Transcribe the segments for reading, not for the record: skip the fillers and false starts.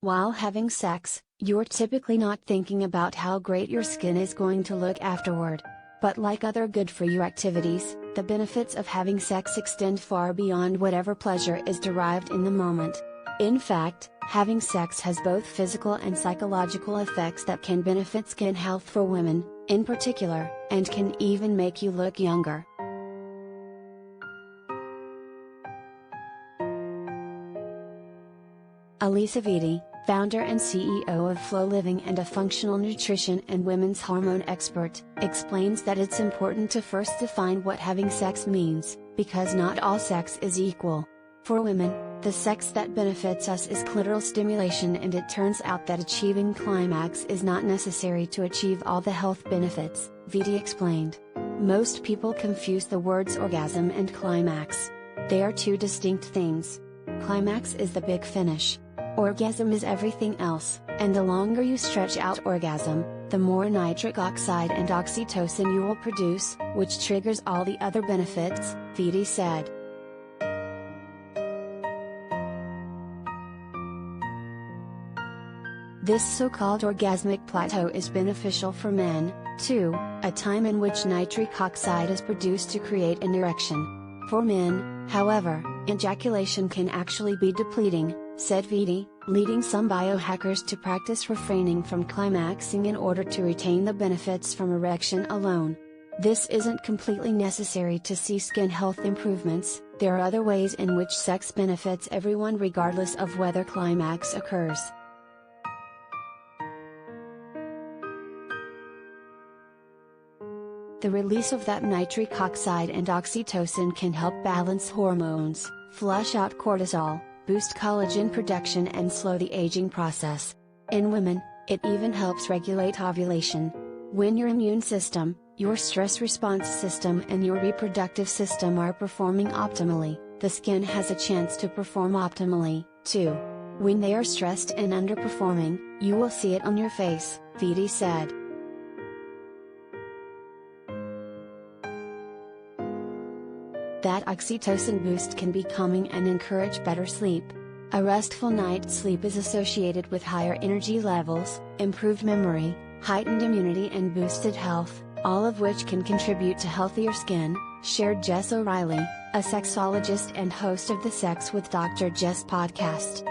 While having sex, you're typically not thinking about how great your skin is going to look afterward. But like other good-for-you activities, the benefits of having sex extend far beyond whatever pleasure is derived in the moment. In fact, having sex has both physical and psychological effects that can benefit skin health for women, in particular, and can even make you look younger. Alisa Vitti, founder and CEO of Flo Living and a functional nutrition and women's hormone expert, explains that it's important to first define what having sex means, because not all sex is equal. For women, the sex that benefits us is clitoral stimulation, and it turns out that achieving climax is not necessary to achieve all the health benefits, Vitti explained. Most people confuse the words orgasm and climax. They are two distinct things. Climax is the big finish. Orgasm is everything else, and the longer you stretch out orgasm, the more nitric oxide and oxytocin you will produce, which triggers all the other benefits, Vitti said. This so-called orgasmic plateau is beneficial for men, too, a time in which nitric oxide is produced to create an erection. For men, however, ejaculation can actually be depleting, said Vitti, leading some biohackers to practice refraining from climaxing in order to retain the benefits from erection alone. This isn't completely necessary to see skin health improvements. There are other ways in which sex benefits everyone regardless of whether climax occurs. The release of that nitric oxide and oxytocin can help balance hormones, flush out cortisol, boost collagen production and slow the aging process. In women, it even helps regulate ovulation. When your immune system, your stress response system and your reproductive system are performing optimally, the skin has a chance to perform optimally, too. When they are stressed and underperforming, you will see it on your face, Vitti said. That oxytocin boost can be calming and encourage better sleep. A restful night's sleep is associated with higher energy levels, improved memory, heightened immunity and boosted health, all of which can contribute to healthier skin, shared Jess O'Reilly, a sexologist and host of the Sex with Dr. Jess podcast.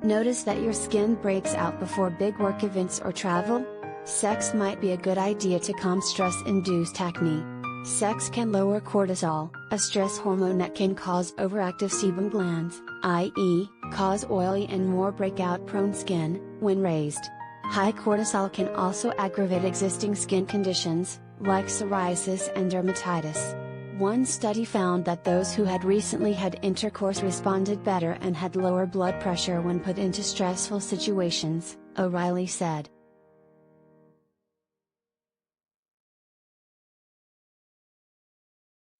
Notice that your skin breaks out before big work events or travel? Sex might be a good idea to calm stress-induced acne. Sex can lower cortisol, a stress hormone that can cause overactive sebum glands, i.e., cause oily and more breakout-prone skin, when raised. High cortisol can also aggravate existing skin conditions, like psoriasis and dermatitis. One study found that those who had recently had intercourse responded better and had lower blood pressure when put into stressful situations, O'Reilly said.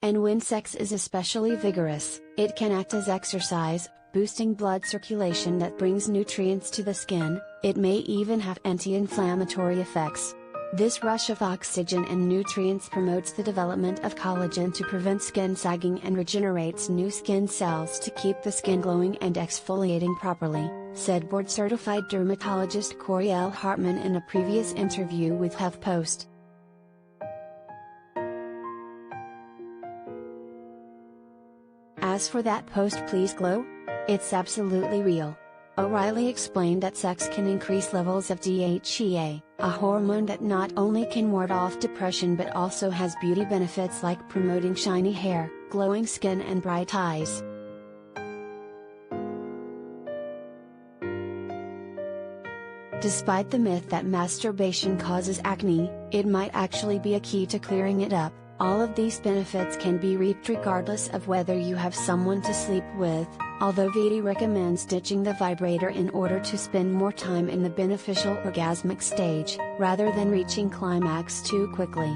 And when sex is especially vigorous, it can act as exercise, boosting blood circulation that brings nutrients to the skin. It may even have anti-inflammatory effects. This rush of oxygen and nutrients promotes the development of collagen to prevent skin sagging and regenerates new skin cells to keep the skin glowing and exfoliating properly, said board-certified dermatologist Coriel Hartman in a previous interview with HuffPost. As for that post "Please Glow?" It's absolutely real. O'Reilly explained that sex can increase levels of DHEA, a hormone that not only can ward off depression but also has beauty benefits like promoting shiny hair, glowing skin and bright eyes. Despite the myth that masturbation causes acne, it might actually be a key to clearing it up. All of these benefits can be reaped regardless of whether you have someone to sleep with, although Vitti recommends ditching the vibrator in order to spend more time in the beneficial orgasmic stage, rather than reaching climax too quickly.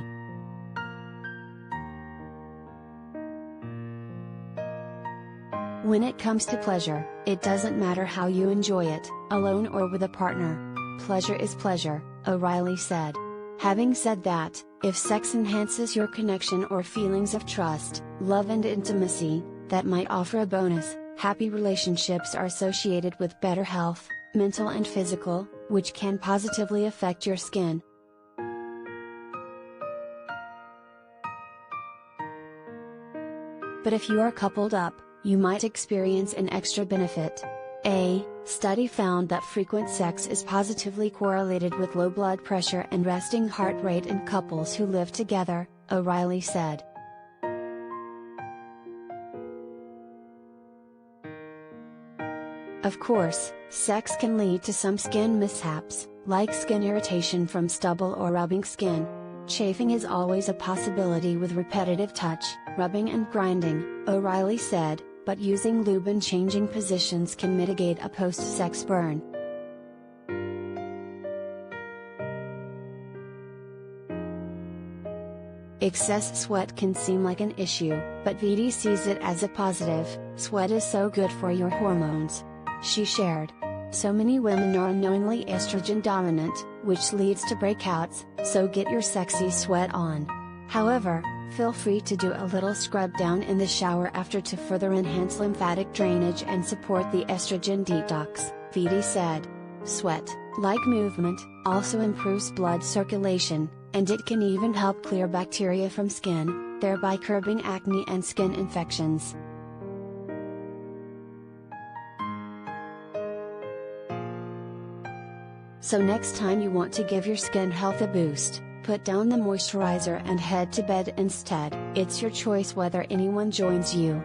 When it comes to pleasure, it doesn't matter how you enjoy it, alone or with a partner. Pleasure is pleasure, O'Reilly said. Having said that, if sex enhances your connection or feelings of trust, love and intimacy, that might offer a bonus. Happy relationships are associated with better health, mental and physical, which can positively affect your skin. But if you are coupled up, you might experience an extra benefit. A study found that frequent sex is positively correlated with low blood pressure and resting heart rate in couples who live together, O'Reilly said. Of course, sex can lead to some skin mishaps, like skin irritation from stubble or rubbing skin. Chafing is always a possibility with repetitive touch, rubbing and grinding, O'Reilly said, but using lube and changing positions can mitigate a post-sex burn. Excess sweat can seem like an issue, but Vitti sees it as a positive. Sweat is so good for your hormones. She shared. So many women are unknowingly estrogen dominant, which leads to breakouts, so get your sexy sweat on. However, feel free to do a little scrub down in the shower after to further enhance lymphatic drainage and support the estrogen detox, Vitti said. Sweat, like movement, also improves blood circulation, and it can even help clear bacteria from skin, thereby curbing acne and skin infections. So next time you want to give your skin health a boost, put down the moisturizer and head to bed instead. It's your choice whether anyone joins you.